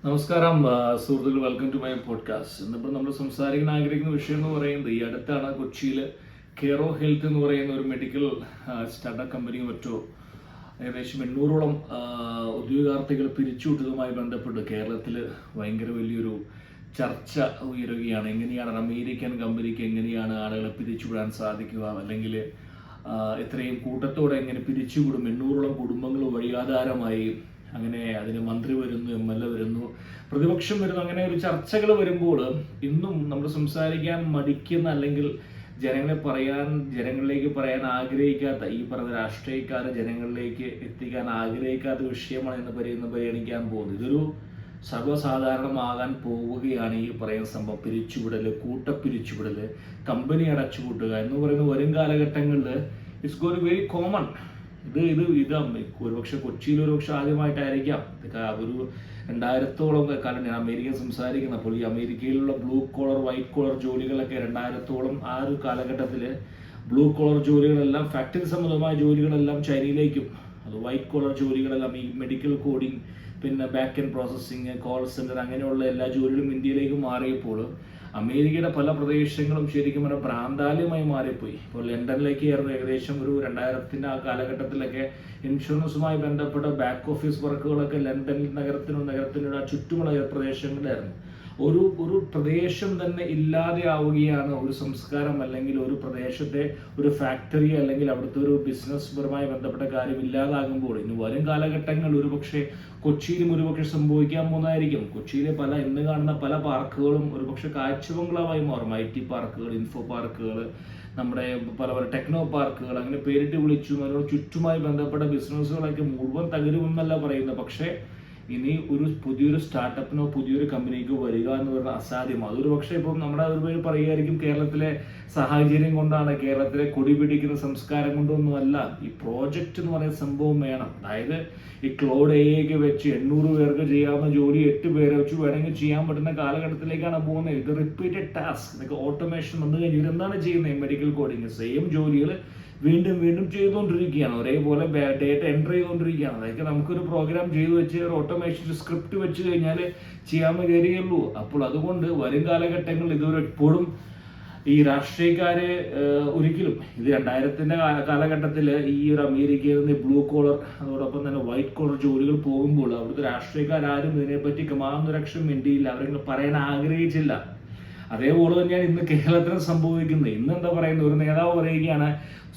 നമസ്കാരം സുഹൃത്തുക്കൾ, welcome to my podcast. ഇന്നിപ്പോൾ നമ്മൾ സംസാരിക്കാൻ ആഗ്രഹിക്കുന്ന വിഷയം എന്ന് പറയുന്നത് ഈ അടുത്താണ് കൊച്ചിയിൽ കെയറോ ഹെൽത്ത് എന്ന് പറയുന്ന ഒരു മെഡിക്കൽ സ്റ്റാർട്ടപ്പ് കമ്പനിയും മറ്റോ ഏകദേശം 800ഓളം ഉദ്യോഗാർത്ഥികൾ പിരിച്ചുവിട്ടതുമായി ബന്ധപ്പെട്ട് കേരളത്തിൽ ഭയങ്കര വലിയൊരു ചർച്ച ഉയരുകയാണ്. എങ്ങനെയാണ് അമേരിക്കൻ കമ്പനിക്ക് എങ്ങനെയാണ് ആളുകളെ പിരിച്ചുവിടാൻ സാധിക്കുക, അല്ലെങ്കിൽ ഇത്രയും കൂട്ടത്തോടെ എങ്ങനെ പിരിച്ചുവിടും, 800ഓളം കുടുംബങ്ങൾ വഴിയാധാരമായി. അങ്ങനെ അതിന് മന്ത്രി വരുന്നു, MLA വരുന്നു, പ്രതിപക്ഷം വരുന്നു. അങ്ങനെ ഒരു ചർച്ചകൾ വരുമ്പോൾ ഇന്നും നമ്മൾ സംസാരിക്കാൻ മടിക്കുന്ന, അല്ലെങ്കിൽ ജനങ്ങളിലേക്ക് പറയാൻ ആഗ്രഹിക്കാത്ത, ഈ പറഞ്ഞ രാഷ്ട്രീയക്കാരെ ജനങ്ങളിലേക്ക് എത്തിക്കാൻ ആഗ്രഹിക്കാത്ത വിഷയമാണ് എന്ന് പരിഗണിക്കാൻ പോകുന്നത്. ഇതൊരു സർവ്വസാധാരണമാകാൻ പോവുകയാണ് ഈ പറയുന്ന സംഭവം. പിരിച്ചുവിടൽ, കൂട്ടപ്പിരിച്ചുവിടൽ, കമ്പനി അടച്ചുപൂട്ടുക എന്ന് പറയുന്ന വരും കാലഘട്ടങ്ങളിൽ ഇറ്റ്സ് ഗോയിങ് വെരി കോമൺ. ഇത് ഒരുപക്ഷെ കൊച്ചിയിൽ ഒരുപക്ഷെ ആദ്യമായിട്ടായിരിക്കാം. ഒരു 2000ഓളം കാലം ഞാൻ അമേരിക്ക സംസാരിക്കുന്നപ്പോൾ ഈ അമേരിക്കയിലുള്ള ബ്ലൂ കോളർ, വൈറ്റ് കോളർ ജോലികളൊക്കെ 2000ഓളം ആ ഒരു കാലഘട്ടത്തിൽ ബ്ലൂ കോളർ ജോലികളെല്ലാം, ഫാക്ടറി സംബന്ധമായ ജോലികളെല്ലാം ചൈനയിലേക്കും, അത് വൈറ്റ് കോളർ ജോലികളെല്ലാം ഈ മെഡിക്കൽ കോഡിങ്, പിന്നെ back end processing, call centre, അങ്ങനെയുള്ള എല്ലാ ജോലികളും ഇന്ത്യയിലേക്ക് മാറിയപ്പോൾ അമേരിക്കയുടെ പല പ്രദേശങ്ങളും ശരിക്കും പറഞ്ഞാൽ പ്രാന്താല്യമായി മാറിപ്പോയി. ഇപ്പോൾ ലണ്ടനിലേക്ക് ആയിരുന്നു ഏകദേശം ഒരു 2000 ആ കാലഘട്ടത്തിലൊക്കെ ഇൻഷുറൻസുമായി ബന്ധപ്പെട്ട ബാക്ക് ഓഫീസ് വർക്കുകളൊക്കെ ലണ്ടൻ നഗരത്തിനുള്ള ചുറ്റുമുള്ള പ്രദേശങ്ങളിലായിരുന്നു. ഒരു പ്രദേശം തന്നെ ഇല്ലാതെ ആവുകയാണ്. ഒരു സംസ്കാരം അല്ലെങ്കിൽ ഒരു പ്രദേശത്തെ ഒരു ഫാക്ടറി അല്ലെങ്കിൽ അവിടുത്തെ ഒരു ബിസിനസ് പരമായി ബന്ധപ്പെട്ട കാര്യം ഇല്ലാതാകുമ്പോൾ ഇനി വരും കാലഘട്ടങ്ങൾ ഒരുപക്ഷെ കൊച്ചിയിലും ഒരുപക്ഷെ സംഭവിക്കാൻ പോകുന്നതായിരിക്കും. കൊച്ചിയിലെ ഇന്ന് കാണുന്ന പല പാർക്കുകളും ഒരുപക്ഷെ കാഴ്ചബംഗ്ലാവായി മാറും. IT പാർക്കുകൾ, ഇൻഫോ പാർക്കുകൾ, നമ്മുടെ പല ടെക്നോ പാർക്കുകൾ, അങ്ങനെ പേരിട്ട് വിളിച്ചു. അതിനോട് ചുറ്റുമായി ബന്ധപ്പെട്ട ബിസിനസ്സുകളൊക്കെ മുഴുവൻ തകരുമെന്നല്ല പറയുന്നത്. പക്ഷേ ഇനി പുതിയൊരു സ്റ്റാർട്ടപ്പിനോ പുതിയൊരു കമ്പനിക്കോ വരിക എന്ന് പറഞ്ഞാൽ അസാധ്യമാണ്. അതൊരു പക്ഷേ ഇപ്പം നമ്മുടെ ഒരു പേര് പറയുമായിരിക്കും കേരളത്തിലെ സാഹചര്യം കൊണ്ടാണ്, കേരളത്തിലെ കൊടി പിടിക്കുന്ന സംസ്കാരം കൊണ്ടൊന്നുമല്ല. ഈ പ്രോജക്റ്റ് എന്ന് പറയുന്ന സംഭവം വേണം. അതായത് ഈ ക്ലൗഡ് AI വെച്ച് 800 പേർക്ക് ചെയ്യാവുന്ന ജോലി 8 പേരെ വെച്ച് വേണമെങ്കിൽ ചെയ്യാൻ പറ്റുന്ന കാലഘട്ടത്തിലേക്കാണ് പോകുന്നത്. ഇത് റിപ്പീറ്റഡ് ടാസ്ക്, ഇതൊക്കെ ഓട്ടോമേഷൻ വന്നു കഴിഞ്ഞാൽ ഇവരെന്താണ് ചെയ്യുന്നത്? മെഡിക്കൽ കോഡിങ് സെയിം ജോലികൾ വീണ്ടും വീണ്ടും ചെയ്തുകൊണ്ടിരിക്കുകയാണ്. ഒരേപോലെ ഡേറ്റ എൻ്റർ ചെയ്തുകൊണ്ടിരിക്കുകയാണ്. അതൊക്കെ നമുക്കൊരു പ്രോഗ്രാം ചെയ്തു വെച്ച് ഒരു ഓട്ടോമേഷൻ സ്ക്രിപ്റ്റ് വെച്ച് കഴിഞ്ഞാൽ ചെയ്യാൻ കഴിയുള്ളൂ. അപ്പോൾ അതുകൊണ്ട് വരും കാലഘട്ടങ്ങളിൽ ഇതുവരെ എപ്പോഴും ഈ രാഷ്ട്രീയക്കാരെ ഒരിക്കലും ഇത് 2000 കാലഘട്ടത്തിൽ ഈ ഒരു അമേരിക്കയിൽ നിന്ന് ബ്ലൂ കോളർ, അതോടൊപ്പം തന്നെ വൈറ്റ് കോളർ ജോലികൾ പോകുമ്പോൾ അവിടുത്തെ രാഷ്ട്രീയക്കാരും ഇതിനെപ്പറ്റി മാനദക്ഷം വേണ്ടിയില്ല, അവരെങ്കിലും പറയാൻ ആഗ്രഹിച്ചില്ല. അതേപോലെ തന്നെയാണ് ഇന്ന് കേരളത്തിൽ സംഭവിക്കുന്നത്. ഇന്ന് എന്താ പറയുന്നത്, ഒരു നേതാവ് പറയുകയാണ്,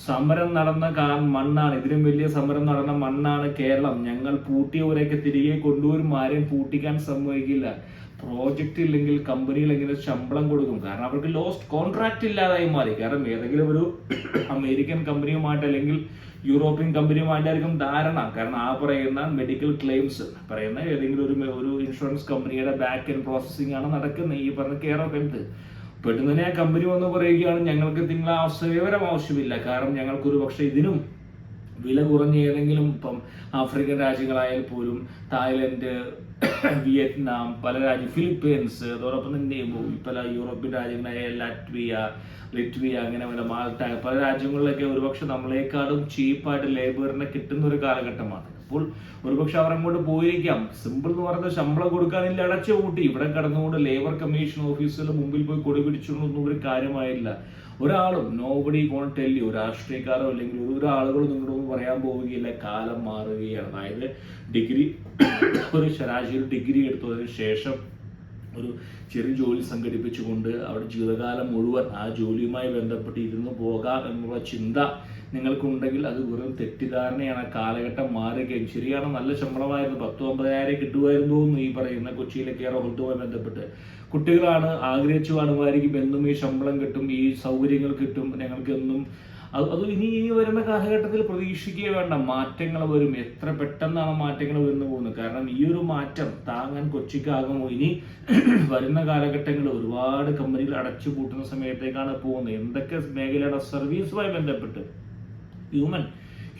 സമരം നടന്ന മണ്ണാണ്, ഇതിലും വലിയ സമരം നടന്ന മണ്ണാണ് കേരളം, ഞങ്ങൾ പൂട്ടിയവരെയൊക്കെ തിരികെ കൊണ്ടുവരും, ആരെയും പൂട്ടിക്കാൻ സമ്മതിക്കില്ല. പ്രോജക്റ്റ് ഇല്ലെങ്കിൽ കമ്പനികൾ എങ്ങനെ ശമ്പളം കൊടുക്കും? കാരണം അവർക്ക് ലോസ്റ്റ് കോൺട്രാക്ട് ഇല്ലാതായി മാറി. കാരണം ഏതെങ്കിലും ഒരു അമേരിക്കൻ കമ്പനിയുമായിട്ട് അല്ലെങ്കിൽ യൂറോപ്യൻ കമ്പനിയുമായിട്ടായിരിക്കും ധാരണ. കാരണം ആ പറയുന്ന മെഡിക്കൽ ക്ലെയിംസ് പറയുന്ന ഏതെങ്കിലും ഒരു ഇൻഷുറൻസ് കമ്പനിയുടെ ബാക്ക് എൻഡ് പ്രോസസ്സിംഗ് ആണ് നടക്കുന്നത്, ഈ പറഞ്ഞ കെയർ ഓഫ് ഹെൽത്ത്. പെട്ടെന്ന് തന്നെ ആ കമ്പനി വന്ന് പറയുകയാണ്, ഞങ്ങൾക്ക് സേവനം ആവശ്യമില്ല, കാരണം ഞങ്ങൾക്കൊരു പക്ഷേ ഇതിനും വില കുറഞ്ഞ ഏതെങ്കിലും, ഇപ്പം ആഫ്രിക്കൻ രാജ്യങ്ങളായാൽ പോലും തായ്ലൻഡ്, വിയറ്റ്നാം, പല ഫിലിപ്പീൻസ്, അതോടൊപ്പം തന്നെ പല യൂറോപ്യൻ രാജ്യങ്ങളായ ലിറ്റ്വിയ, അങ്ങനെ മാൾട്ട, പല രാജ്യങ്ങളിലൊക്കെ ഒരുപക്ഷെ നമ്മളെക്കാളും ചീപ്പായിട്ട് ലേബറിനെ കിട്ടുന്ന ഒരു കാലഘട്ടമാണ്. അപ്പോൾ ഒരുപക്ഷെ അവർ അങ്ങോട്ട് പോയിരിക്കാം. സിമ്പിൾ എന്ന് പറയുന്നത് ശമ്പളം കൊടുക്കാനില്ല, അടച്ചു കൂട്ടി. ഇവിടെ കടന്നുകൊണ്ട് ലേബർ കമ്മീഷൻ ഓഫീസിന്റെ മുമ്പിൽ പോയി കൊടി പിടിച്ചൊന്നും ഒരു കാര്യമായില്ല. ഒരാളും നോബഡി ഗോൺ ടെൽ യു, രാഷ്ട്രീയക്കാരോ അല്ലെങ്കിൽ ഒരാളുകളും നിങ്ങളൊന്നും പറയാൻ പോവുകയില്ല. കാലം മാറുകയാണ്. അതായത് ഒരു ശരാശരി ഡിഗ്രി എടുത്തതിന് ശേഷം ഒരു ചെറിയ ജോലി സംഘടിപ്പിച്ചുകൊണ്ട് അവിടെ ജീവിതകാലം മുഴുവൻ ആ ജോലിയുമായി ബന്ധപ്പെട്ട് ഇരുന്ന് പോകാം എന്നുള്ള ചിന്ത നിങ്ങൾക്കുണ്ടെങ്കിൽ അത് വെറും തെറ്റിദ്ധാരണയാണ്. കാലഘട്ടം മാറുകയും ശരിയാണ്. നല്ല ശമ്പളമായിരുന്നു, 10-9,000 കിട്ടുമായിരുന്നു ഈ പറയുന്ന കൊച്ചിയിലെ കെയർ ഓഫ് ഹെൽത്തുമായി ബന്ധപ്പെട്ട്. കുട്ടികളാണ് ആഗ്രഹിച്ചു കാണുമായിരിക്കും, എന്നും ഈ ശമ്പളം കിട്ടും, ഈ സൗകര്യങ്ങൾ കിട്ടും, ഞങ്ങൾക്ക് എന്നും. അത് ഇനി വരുന്ന കാലഘട്ടത്തിൽ പ്രതീക്ഷിക്കുക വേണ്ട, മാറ്റങ്ങൾ വരും. എത്ര പെട്ടെന്നാണ് മാറ്റങ്ങൾ വന്നു പോകുന്നത്. കാരണം ഈ ഒരു മാറ്റം താങ്ങാൻ കൊച്ചിക്കാകുമോ? ഇനി വരുന്ന കാലഘട്ടങ്ങളിൽ ഒരുപാട് കമ്പനികൾ അടച്ചുപൂട്ടുന്ന സമയത്തേക്കാണ് പോകുന്നത്. എന്തൊക്കെ മേഖലയുടെ സർവീസുമായി ബന്ധപ്പെട്ട്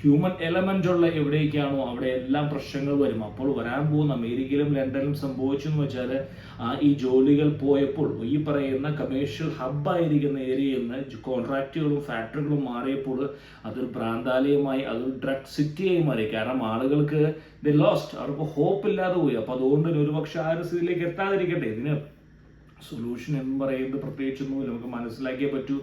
ഹ്യൂമൻ എലമെന്റ് ഉള്ള എവിടേക്കാണോ അവിടെ എല്ലാം പ്രശ്നങ്ങൾ വരും. അപ്പോൾ വരാൻ പോകുന്ന അമേരിക്കയിലും ലണ്ടനിലും സംഭവിച്ചെന്ന് വെച്ചാൽ ഈ ജോലികൾ പോയപ്പോൾ ഈ പറയുന്ന കമേഴ്ഷ്യൽ ഹബ്ബായിരിക്കുന്ന ഏരിയയിൽ നിന്ന് കോൺട്രാക്റ്റുകളും ഫാക്ടറികളും മാറിയപ്പോൾ അതൊരു ഭ്രാന്താലയമായി, അതൊരു ഡ്രഗ് സിറ്റിയായി മാറി. കാരണം ആളുകൾക്ക് ദ ലോസ്റ്റ്, അവർക്ക് ഹോപ്പ് ഇല്ലാതെ പോയി. അപ്പോൾ അതുകൊണ്ട് ഒരുപക്ഷെ ആ ഒരു സ്ഥിതിയിലേക്ക് എത്താതിരിക്കട്ടെ. ഇതിന് സൊല്യൂഷൻ എന്ന് പറയുന്നത് പ്രത്യേകിച്ചൊന്നുമില്ല. നമുക്ക് മനസ്സിലാക്കിയേ പറ്റൂ,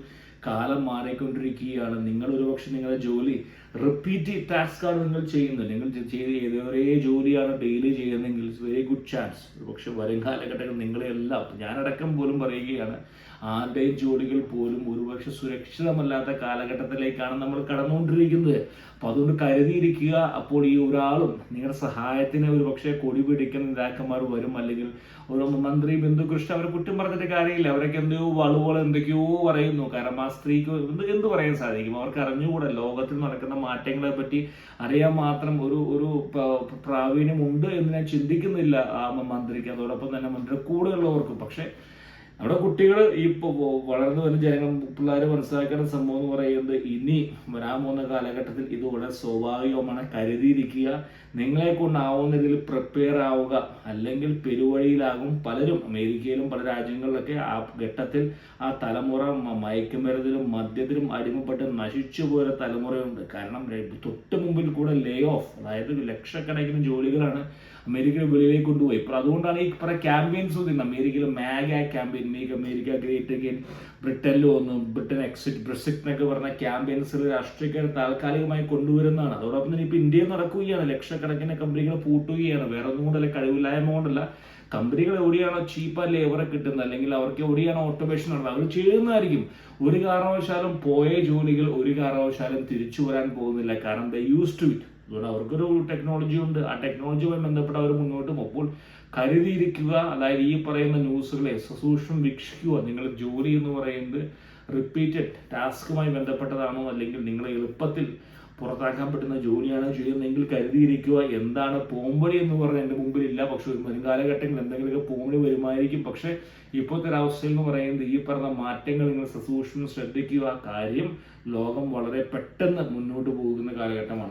കാലം മാറിക്കൊണ്ടിരിക്കുകയാണ്. നിങ്ങൾ ഒരുപക്ഷെ നിങ്ങളുടെ ജോലി റിപ്പീറ്റീവ് ടാസ്ക് ആണ് നിങ്ങൾ ചെയ്യുന്നത്. നിങ്ങൾ ചെയ്ത് ഒരേ ജോലിയാണ് ഡെയിലി ചെയ്യുന്നതെങ്കിൽ വെരി ഗുഡ് ചാൻസ് ഒരുപക്ഷെ വരും കാലഘട്ടങ്ങളിൽ നിങ്ങളെല്ലാം, ഞാനടക്കം പോലും പറയുകയാണ്, ആരുടെയും ജോലികൾ പോലും ഒരുപക്ഷെ സുരക്ഷിതമല്ലാത്ത കാലഘട്ടത്തിലേക്കാണ് നമ്മൾ കടന്നുകൊണ്ടിരിക്കുന്നത്. അപ്പോൾ അതുകൊണ്ട് കരുതിയിരിക്കുക. അപ്പോൾ ഈ ഒരാളും നിങ്ങളുടെ സഹായത്തിന് ഒരുപക്ഷെ കൊടി പിടിക്കുന്ന നേതാക്കന്മാർ വരും, അല്ലെങ്കിൽ ഒരു മന്ത്രി ബന്ധുകൃഷ്ണ, അവരെ കുറ്റം പറഞ്ഞിട്ട് കാര്യമില്ല. അവരൊക്കെ എന്തെയോ വളുപോലെ എന്തൊക്കെയോ പറയുന്നു. കാരണം ആ സ്ത്രീക്ക് എന്ത് പറയാൻ സാധിക്കും? അവർക്ക് അറിഞ്ഞുകൂടെ ലോകത്തിൽ നടക്കുന്ന മാറ്റങ്ങളെ പറ്റി അറിയാൻ മാത്രം ഒരു പ്രാവീണ്യമുണ്ട് എന്ന് ഞാൻ ചിന്തിക്കുന്നില്ല ആ മന്ത്രിക്ക്, അതോടൊപ്പം തന്നെ മന്ത്രിയുടെ കൂടെയുള്ളവർക്കും. പക്ഷെ നമ്മുടെ കുട്ടികൾ ഇപ്പോൾ വളർന്നു വരുന്ന ജനങ്ങൾ, പിള്ളേർ മനസ്സിലാക്കേണ്ട സംഭവം എന്ന് പറയുന്നത്, ഇനി വരാൻ പോകുന്ന കാലഘട്ടത്തിൽ ഇത് വളരെ സ്വാഭാവികമാണ്. കരുതിയിരിക്കുക, നിങ്ങളെ കൊണ്ടാവുന്ന രീതിയിൽ പ്രിപ്പയർ ആവുക, അല്ലെങ്കിൽ പെരുവഴിയിലാകും പലരും. അമേരിക്കയിലും പല രാജ്യങ്ങളിലൊക്കെ ആ ഘട്ടത്തിൽ ആ തലമുറ മയക്കുമരുന്നിലും മദ്യത്തിലും അടിമപ്പെട്ട് നശിച്ചു പോയ തലമുറയുണ്ട്. കാരണം തൊട്ട് മുമ്പിൽ കൂടെ ലേ ഓഫ്, അതായത് ലക്ഷക്കണക്കിന് ജോലികളാണ് അമേരിക്കയുടെ വെളിയിലേക്ക് കൊണ്ടുപോയി. ഇപ്പോൾ അതുകൊണ്ടാണ് ഈ പല ക്യാമ്പയിൻസ് വന്നിരുന്നത്. അമേരിക്കയിൽ MAGA campaign, make America great again, ബ്രിട്ടനിൽ വന്നു ബ്രിട്ടൻ എക്സിറ്റ് ബ്രെക്സിറ്റ് എന്നൊക്കെ പറഞ്ഞ ക്യാമ്പയിൻസ് രാഷ്ട്രീയക്കാർ താൽക്കാലികമായി കൊണ്ടുവരുന്നതാണ്. അതോടൊപ്പം തന്നെ ഇപ്പോൾ ഇന്ത്യയിൽ നടക്കുകയാണ്. ലക്ഷക്കണക്കിന് കമ്പനികൾ പൂട്ടുകയാണ്. വേറെ ഒന്നും കൊണ്ടല്ല, കഴിവില്ലായ്മ കൊണ്ടല്ല. കമ്പനികൾ എവിടെയാണോ ചീപ്പ് ലേബറെ കിട്ടുന്നത്, അല്ലെങ്കിൽ അവർക്ക് എവിടെയാണോ ഓട്ടോമേഷൻ നടന്നത്, അവർ ചെയ്യുന്നതായിരിക്കും. ഒരു കാരണവശാലും പോയ ജോലികൾ ഒരു കാരണവശാലും തിരിച്ചു വരാൻ പോകുന്നില്ല. കാരണം ദേ യൂസ് ടു ഇറ്റ്. അതുകൊണ്ട് അവർക്കൊരു ടെക്നോളജി ഉണ്ട്. ആ ടെക്നോളജിയുമായി ബന്ധപ്പെട്ട് അവർ മുന്നോട്ട് പോകുമ്പോൾ കരുതിയിരിക്കുക. അതായത് ഈ പറയുന്ന ന്യൂസുകളെ സസൂക്ഷ്മം വീക്ഷിക്കുക. നിങ്ങളുടെ ജോലി എന്ന് പറയുന്നത് റിപ്പീറ്റഡ് ടാസ്കുമായി ബന്ധപ്പെട്ടതാണോ, അല്ലെങ്കിൽ നിങ്ങൾ എളുപ്പത്തിൽ പുറത്താക്കാൻ പറ്റുന്ന ജോലിയാണ് ചെയ്യുന്നതെങ്കിൽ കരുതിയിരിക്കുക. എന്താണ് പോംവഴി എന്ന് പറഞ്ഞാൽ എൻ്റെ മുമ്പിലില്ല. പക്ഷെ വരും കാലഘട്ടങ്ങളിൽ എന്തെങ്കിലുമൊക്കെ പോംവഴി വരുമായിരിക്കും. പക്ഷെ ഇപ്പോഴത്തെ ഒരവസ്ഥയിൽ എന്ന് പറയുന്നത് ഈ പറഞ്ഞ മാറ്റങ്ങൾ നിങ്ങൾ സസൂക്ഷ്മം ശ്രദ്ധിക്കുക. കാര്യം ലോകം വളരെ പെട്ടെന്ന് മുന്നോട്ട് പോകുന്ന കാലഘട്ടമാണ്.